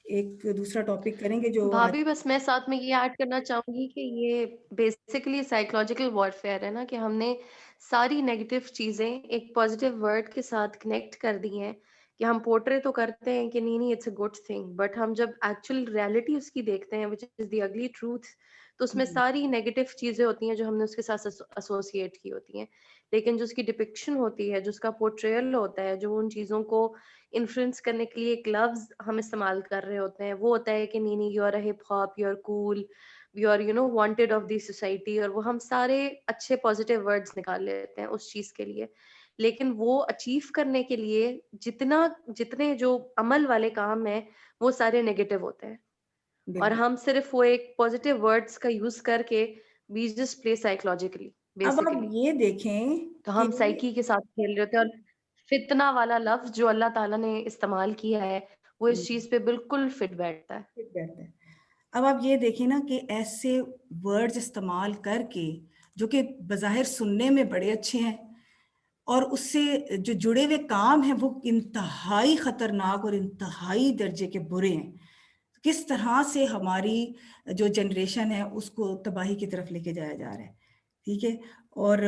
एक दूसरा टॉपिक करेंगे जो भाभी बस मैं साथ में ये ऐड करना चाहूंगी कि ये बेसिकली साइकोलॉजिकल वॉरफेयर है ना, कि हमने सारी नेगेटिव चीजें एक पॉजिटिव वर्ड के साथ कनेक्ट कर दी हैं, कि हम पोर्ट्रे तो करते हैं कि नहीं it's a good thing, but हम जब एक्चुअल रियलिटी उसकी देखते हैं which is the ugly truth, तो उसमें सारी नेगेटिव चीजें होती हैं जो हमने उसके साथ एसोसिएट की होती हैं। लेकिन जो उसकी डिपिक्शन होती है, जो उसका पोर्ट्रेयल होता है, जो उन चीजों को इन्फ्लुएंस करने के लिए एक लफ्ज हम इस्तेमाल कर रहे होते हैं, वो होता है कि नहीं you are a hip hop, you are cool, you are wanted of the society, और वो हम सारे अच्छे पॉजिटिव वर्ड्स निकाल लेते हैं उस चीज के लिए। लेकिन वो अचीव करने के लिए जितने जो अमल वाले काम है वो सारे नेगेटिव होते हैं, और हम सिर्फ वो एक पॉजिटिव वर्ड्स का यूज करके वी जस्ट प्ले साइकोलॉजिकली अब आप बेसिकली। ये देखें तो कि हम साइकी के साथ खेल रहे होते हैं, और फितना वाला लफ्ज जो अल्लाह ताला ने इस्तेमाल किया है वो इस चीज पे बिल्कुल फिट बैठता है। फिट बैठता है। अब आप ये देखें ना कि ऐसे वर्ड्स इस्तेमाल करके जो कि बज़ाहिर सुनने में बड़े अच्छे हैं और उससे जो जुड़े हुए काम हैं वो इंतहाई खतरनाक और इंतहाई दर्जे के बुरे हैं, किस तरह से हमारी जो जनरेशन है उसको तबाही की तरफ लेके जाया जा रहा है। ठीक है, और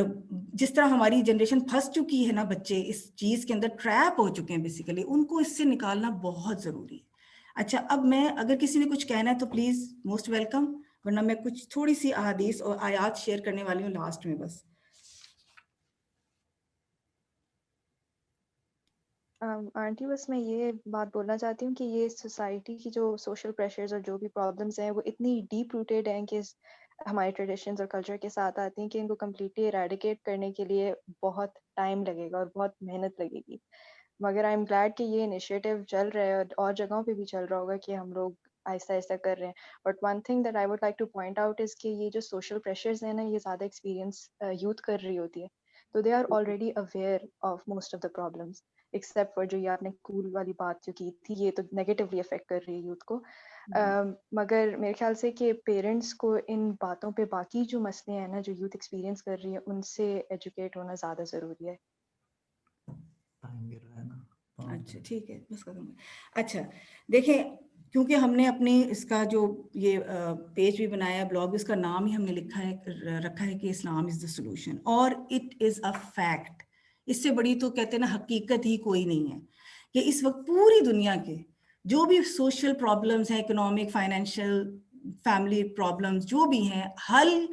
जिस तरह हमारी जनरेशन फंस चुकी है ना, बच्चे इस चीज के अंदर ट्रैप हो चुके हैं बेसिकली, उनको इससे निकालना बहुत जरूरी है। अच्छा, अब मैं अगर किसी ने कुछ कहना है तो प्लीज मोस्ट वेलकम, वरना मैं कुछ थोड़ी सी अहादीस और आयात शेयर करने वाली हूँ लास्ट में बस। आंटी बस मैं ये बात बोलना चाहती हूँ कि ये सोसाइटी की जो सोशल प्रेशर्स और जो भी प्रॉब्लम्स हैं वो इतनी डीप रूटेड हैं कि हमारे ट्रेडिशंस और कल्चर के साथ आती हैं कि इनको कम्प्लीटली इरेडिकेट करने के लिए बहुत टाइम लगेगा और बहुत मेहनत लगेगी। मगर आई एम ग्लैड कि ये इनिशिएटिव चल रहा है और जगहों पे भी चल रहा होगा कि हम लोग आहिस्ता आहिस्ता कर रहे हैं। But one thing that I would like two point out is कि ये जो सोशल प्रेशर्स हैं ना, ये ज़्यादा एक्सपीरियंस यूथ कर रही होती है, तो they are already aware of most of the problems, except for जो ये आपने कूल वाली बात जो की थी, ये तो नेगेटिवली अफेक्ट कर रही है यूथ को। मगर मेरे ख्याल से कि पेरेंट्स को इन बातों पे बाकी जो मसले हैं ना जो यूथ एक्सपीरियंस कर रही है उनसे एजुकेट होना ज़्यादा ज़रूरी है। अच्छा ठीक है, बस खत्म। अच्छा देखें, क्योंकि हमने अपने इसका जो ये पेज भी बनाया, ब्लॉग, इसका नाम ही हमने रखा है कि इस्लाम इज़ द सॉल्यूशन, और इट इज़ अ फैक्ट। इससे बड़ी तो कहते हैं ना हकीकत ही कोई नहीं है कि इस वक्त पूरी दुनिया के जो भी सोशल प्रॉब्लम्स हैं, इकोनॉमिक, फाइनेंशियल, फैमिली प्रॉब्लम्स जो भी हैं, हल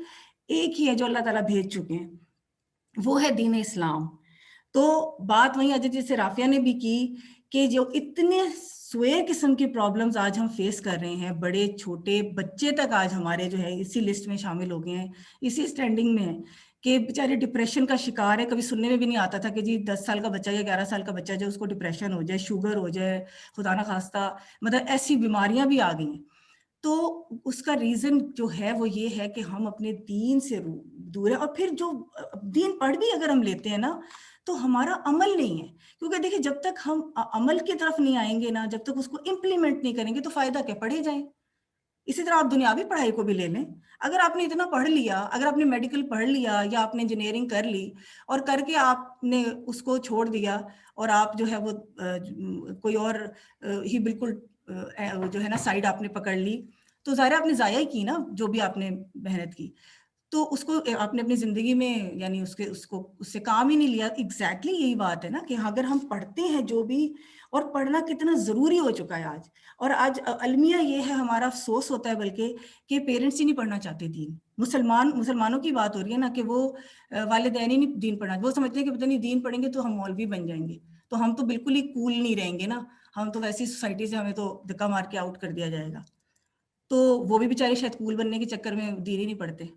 एक ही है जो अल्लाह ताला भेज चुके हैं, वो है दीन इस्लाम। तो बात वही अजय जैसे राफिया ने भी की कि जो इतने सुए किस्म की प्रॉब्लम्स आज हम फेस कर रहे हैं, बड़े छोटे बच्चे तक आज हमारे जो है इसी लिस्ट में शामिल हो गए हैं, इसी स्टैंडिंग में है कि बेचारे डिप्रेशन का शिकार है। कभी सुनने में भी नहीं आता था कि जी 10 साल का बच्चा या 11 साल का बच्चा जो उसको डिप्रेशन हो जाए, शुगर हो जाए, खुदा ना खास्ता, मतलब ऐसी बीमारियां भी आ गई हैं। तो उसका रीजन जो है वो ये है कि हम अपने दीन से दूर है, और फिर जो दीन पढ़ भी अगर हम लेते हैं ना तो हमारा अमल नहीं है, क्योंकि देखिए जब तक हम अमल की तरफ नहीं आएंगे ना, जब तक उसको इम्प्लीमेंट नहीं करेंगे तो फायदा क्या, पढ़े जाएं। इसी तरह आप दुनियावी पढ़ाई को भी ले लें, अगर आपने इतना पढ़ लिया, अगर आपने मेडिकल पढ़ लिया या आपने इंजीनियरिंग कर ली और करके आपने उसको छोड़ दिया और आप जो है वो कोई और ही बिल्कुल जो है ना साइड आपने पकड़ ली, तो ज़ाहिर आपने ज़ाया ही की ना जो भी आपने मेहनत की, तो उसको आपने अपनी जिंदगी में यानी उससे काम ही नहीं लिया। एग्जैक्टली यही बात है ना कि अगर हम पढ़ते हैं जो भी, और पढ़ना कितना जरूरी हो चुका है आज, और आज अलमिया ये है, हमारा अफसोस होता है बल्कि कि पेरेंट्स ही नहीं पढ़ना चाहते दीन। मुसलमानों की बात हो रही है ना कि वो वालिदैन ही नहीं दीन पढ़ना, वो समझते हैं कि पता नहीं दीन पढ़ेंगे तो हम मौलवी बन जाएंगे, तो हम तो बिल्कुल ही कूल नहीं रहेंगे ना, हम तो वैसी सोसाइटी से हमें तो धक्का मार के आउट कर दिया जाएगा। तो वो भी बेचारे शायद कूल बनने के चक्कर में दीन ही नहीं पढ़ते।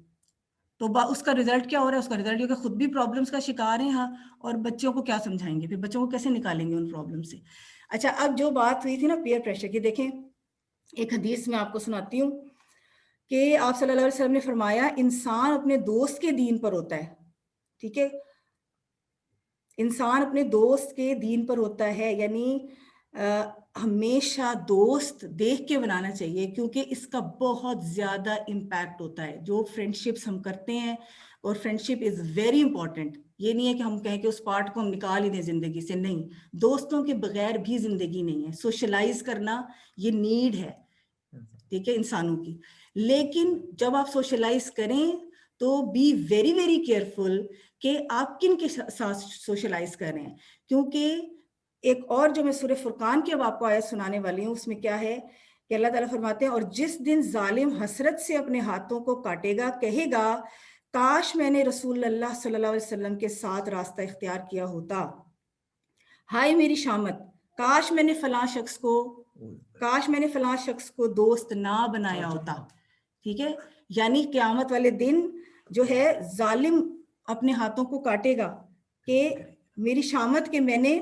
तो उसका रिजल्ट क्या हो रहा है? उसका रिजल्ट ये कि खुद भी प्रॉब्लम्स का शिकार है, हाँ, और बच्चों को क्या समझाएंगे, फिर बच्चों को कैसे निकालेंगे उन प्रॉब्लम से। अच्छा, अब जो बात हुई थी ना पीयर प्रेशर की, देखें एक हदीस में आपको सुनाती हूँ कि आप सल्लल्लाहु अलैहि वसल्लम ने फरमाया, इंसान अपने दोस्त के दीन पर होता है, ठीक है, इंसान अपने दोस्त के दीन पर होता है, यानी हमेशा दोस्त देख के बनाना चाहिए, क्योंकि इसका बहुत ज़्यादा इम्पैक्ट होता है जो फ्रेंडशिप्स हम करते हैं। और फ्रेंडशिप इज़ वेरी इंपॉर्टेंट। ये नहीं है कि हम कहें कि उस पार्ट को हम निकाल ही दें ज़िंदगी से, नहीं, दोस्तों के बगैर भी ज़िंदगी नहीं है। सोशलाइज करना ये नीड है, ठीक है, इंसानों की। लेकिन जब आप सोशलाइज करें तो बी वेरी वेरी केयरफुल कि आप किन के साथ सोशलाइज कर रहे हैं, क्योंकि एक और जो मैं सूरह फुरकान की अब आपको आयत सुनाने वाली हूँ, उसमें क्या है कि अल्लाह ताला फरमाते हैं, और जिस दिन जालिम हसरत से अपने हाथों को काटेगा, कहेगा काश मैंने रसूल अल्लाह सल्लल्लाहु अलैहि वसल्लम के साथ रास्ता इख्तियार किया होता, हाय मेरी शामत, काश मैंने फलां शख्स को दोस्त ना बनाया होता, ठीक है। यानी क़यामत वाले दिन जो है जालिम अपने हाथों को काटेगा कि मेरी शामत के मैंने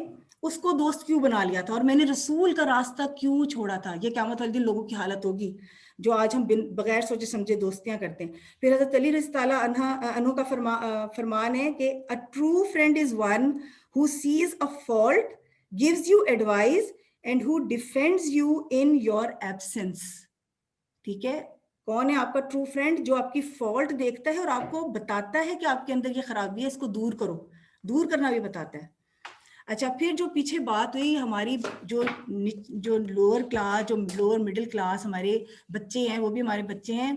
उसको दोस्त क्यों बना लिया था और मैंने रसूल का रास्ता क्यों छोड़ा था। ये क़यामत वाले दिन लोगों की हालत होगी जो आज हम बगैर सोचे समझे दोस्तियां करते हैं। फिर हज़रत अली रज़ियल्लाहु अन्हु का फरमान है कि a true friend is one who sees a fault, gives you advice and who defends you in your absence. ठीक है, कौन है आपका ट्रू फ्रेंड? जो आपकी फॉल्ट देखता है और आपको बताता है कि आपके अंदर ये खराबी है, इसको दूर करो, दूर करना भी बताता है। अच्छा, फिर जो पीछे बात हुई हमारी जो लोअर क्लास, जो लोअर मिडिल क्लास हमारे बच्चे हैं, वो भी हमारे बच्चे हैं,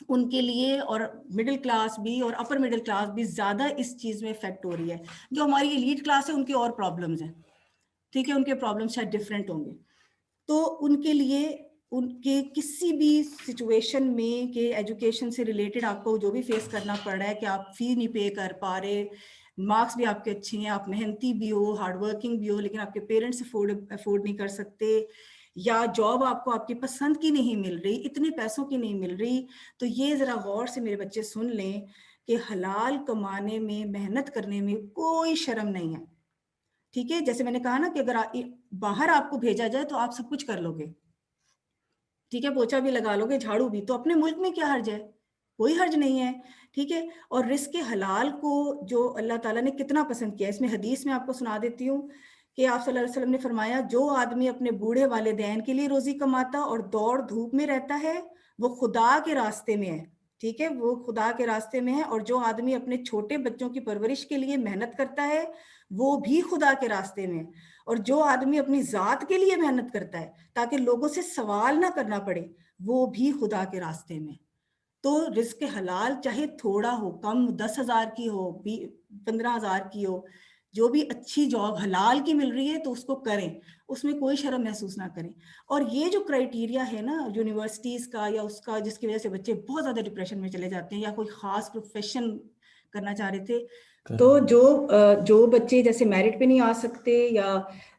उनके लिए, और मिडिल क्लास भी और अपर मिडिल क्लास भी ज़्यादा इस चीज़ में इफेक्ट हो रही है। जो हमारी एलीट क्लास है उनके और प्रॉब्लम्स हैं, ठीक है, उनके प्रॉब्लम्स शायद डिफरेंट होंगे। तो उनके लिए उनके किसी भी सिचुएशन में कि एजुकेशन से रिलेटेड आपको जो भी फेस करना पड़ रहा है कि आप फी नहीं पे कर पा रहे, मार्क्स भी आपके अच्छे हैं, आप मेहनती भी हो, हार्डवर्किंग भी हो, लेकिन आपके पेरेंट्स अफोर्ड नहीं कर सकते, या जॉब आपको आपकी पसंद की नहीं मिल रही, इतने पैसों की नहीं मिल रही, तो ये ज़रा गौर से मेरे बच्चे सुन लें कि हलाल कमाने में, मेहनत करने में कोई शर्म नहीं है, ठीक है। जैसे मैंने कहा ना कि अगर बाहर आपको भेजा जाए तो आप सब कुछ कर लोगे, ठीक है, पोछा भी लगा लोगे, झाड़ू भी, तो अपने मुल्क में क्या हर्ज है? कोई हर्ज नहीं है, ठीक है। और रिस्क हलाल को जो अल्लाह ताला ने कितना पसंद किया, इसमें हदीस में आपको सुना देती हूँ कि आप सल्लल्लाहु अलैहि वसल्लम ने फरमाया, जो आदमी अपने बूढ़े वालिदैन के लिए रोजी कमाता और दौड़ धूप में रहता है वो खुदा के रास्ते में है, ठीक है, वो खुदा के रास्ते में है। और जो आदमी अपने छोटे बच्चों की परवरिश के लिए मेहनत करता है वो भी खुदा के रास्ते में है। और जो आदमी अपनी जात के लिए मेहनत करता है ताकि लोगों से सवाल ना करना पड़े, वो भी खुदा के रास्ते में। तो रिस्क हलाल चाहे थोड़ा हो, कम 10,000 की हो, 15,000 की हो, जो भी अच्छी जॉब हलाल की मिल रही है तो उसको करें, उसमें कोई शर्म महसूस ना करें। और ये जो क्राइटेरिया है ना यूनिवर्सिटीज़ का या उसका, जिसकी वजह से बच्चे बहुत ज़्यादा डिप्रेशन में चले जाते हैं या कोई ख़ास प्रोफेशन करना चाह रहे थे, तो जो बच्चे जैसे मेरिट पे नहीं आ सकते या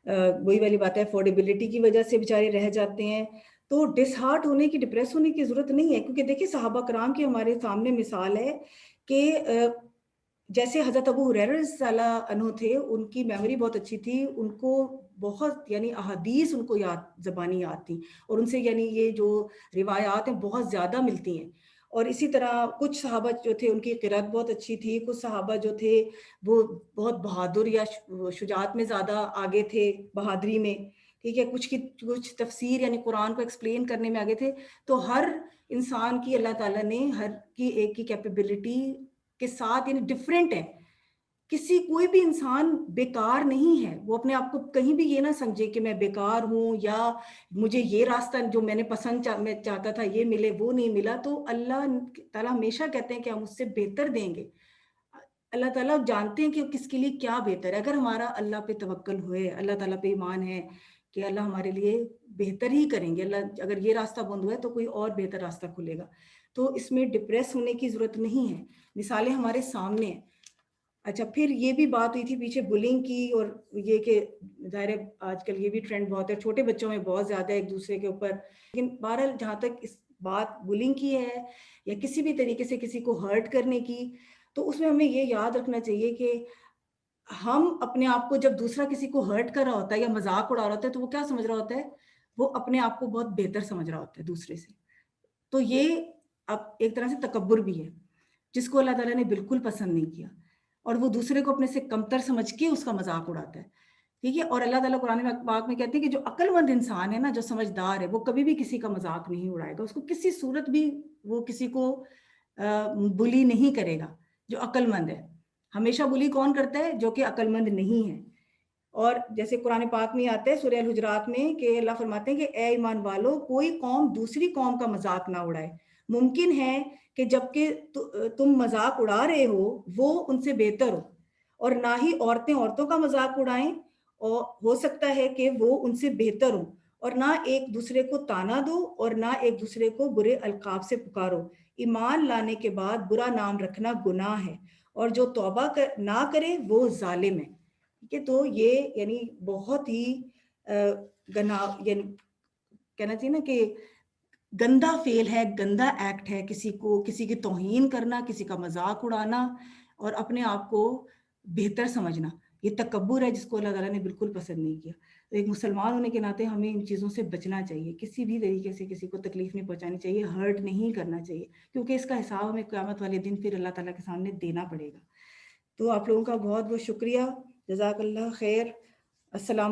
वही वाली बात है अफोर्डेबिलिटी की वजह से बेचारे रह जाते हैं, तो डिसहार्ट होने की, डिप्रेस होने की जरूरत नहीं है। क्योंकि देखिए सहाबा कराम की हमारे सामने मिसाल है कि जैसे हजरत अबू हुरैरा रज़ियल्लाहु अन्हु थे, उनकी मेमोरी बहुत अच्छी थी, उनको बहुत यानी अहादीस उनको ज़बानी याद थी, और उनसे यानी ये जो रिवायात हैं बहुत ज़्यादा मिलती हैं। और इसी तरह कुछ सहाबा जो थे उनकी क़िरात बहुत अच्छी थी, कुछ सहाबा जो थे वो बहुत बहादुर या शुजात में ज़्यादा आगे थे, बहादुरी में, ठीक है, कुछ तफसीर यानी कुरान को एक्सप्लेन करने में आगे थे। तो हर इंसान की अल्लाह ताला ने हर की एक की कैपेबिलिटी के साथ यानी डिफरेंट है। किसी कोई भी इंसान बेकार नहीं है, वो अपने आप को कहीं भी ये ना समझे कि मैं बेकार हूँ या मुझे ये रास्ता जो मैंने मैं चाहता था ये मिले, वो नहीं मिला। तो अल्लाह ताला हमेशा कहते हैं कि हम उससे बेहतर देंगे। अल्लाह ताला जानते हैं कि किसके लिए क्या बेहतर है। अगर हमारा अल्लाह पे तवक्कल हुए, अल्लाह ताला पे ईमान है कि अल्लाह हमारे लिए बेहतर ही करेंगे, अल्लाह अगर ये रास्ता बंद हुआ है तो कोई और बेहतर रास्ता खुलेगा। तो इसमें डिप्रेस होने की ज़रूरत नहीं है, मिसालें हमारे सामने हैं। अच्छा, फिर ये भी बात हुई थी पीछे बुलिंग की, और ये कि ज़ाहिर है आजकल ये भी ट्रेंड बहुत है, छोटे बच्चों में बहुत ज़्यादा एक दूसरे के ऊपर। लेकिन बहरहाल जहाँ तक इस बात बुलिंग की है या किसी भी तरीके से किसी को हर्ट करने की, तो उसमें हमें ये याद रखना चाहिए कि हम अपने आप को, जब दूसरा किसी को हर्ट कर रहा होता है या मजाक उड़ा रहा होता है, तो वो क्या समझ रहा होता है, वो अपने आप को बहुत बेहतर समझ रहा होता है दूसरे से। तो ये अब एक तरह से तकब्बुर भी है, जिसको अल्लाह ताला ने बिल्कुल पसंद नहीं किया, और वो दूसरे को अपने से कमतर समझ के उसका मजाक उड़ाता है, ठीक है। और अल्लाह ताला कुरान पाक में कहते हैं कि जो अक्लमंद इंसान है ना, जो समझदार है, वो कभी भी किसी का मजाक नहीं उड़ाएगा, उसको किसी सूरत भी वो किसी को बुली नहीं करेगा। जो अक्लमंद है, हमेशा बुली कौन करता है? जो कि अक्लमंद नहीं है। और जैसे कुरान पाक में आता है सूरह हुजरात में कि अल्लाह फरमाते हैं कि ए ईमान वालों, कोई कौम दूसरी कौम का मजाक ना उड़ाए। मुमकिन है कि जबकि तुम मजाक उड़ा रहे हो वो उनसे बेहतर हो, और ना ही औरतें औरतों का मजाक उड़ाएं, और हो सकता है कि वो उनसे बेहतर हो, और ना एक दूसरे को ताना दो और ना एक दूसरे को बुरे अलकाब से पुकारो। ईमान लाने के बाद बुरा नाम रखना गुनाह है, और जो तौबा ना करे वो जालिम है, ठीक है। तो ये यानी बहुत ही यानी कहना चाहिए ना कि गंदा फेल है, गंदा एक्ट है, किसी को किसी की तौहीन करना, किसी का मजाक उड़ाना और अपने आप को बेहतर समझना, ये तकब्बुर है जिसको अल्लाह ताला ने बिल्कुल पसंद नहीं किया। तो एक मुसलमान होने के नाते हमें इन चीज़ों से बचना चाहिए, किसी भी तरीके से किसी को तकलीफ नहीं पहुंचानी चाहिए, हर्ट नहीं करना चाहिए, क्योंकि इसका हिसाब हमें क़यामत वाले दिन फिर अल्लाह ताला के सामने देना पड़ेगा। तो आप लोगों का बहुत बहुत शुक्रिया, जज़ाकल्लाह खैर। अस्सलाम।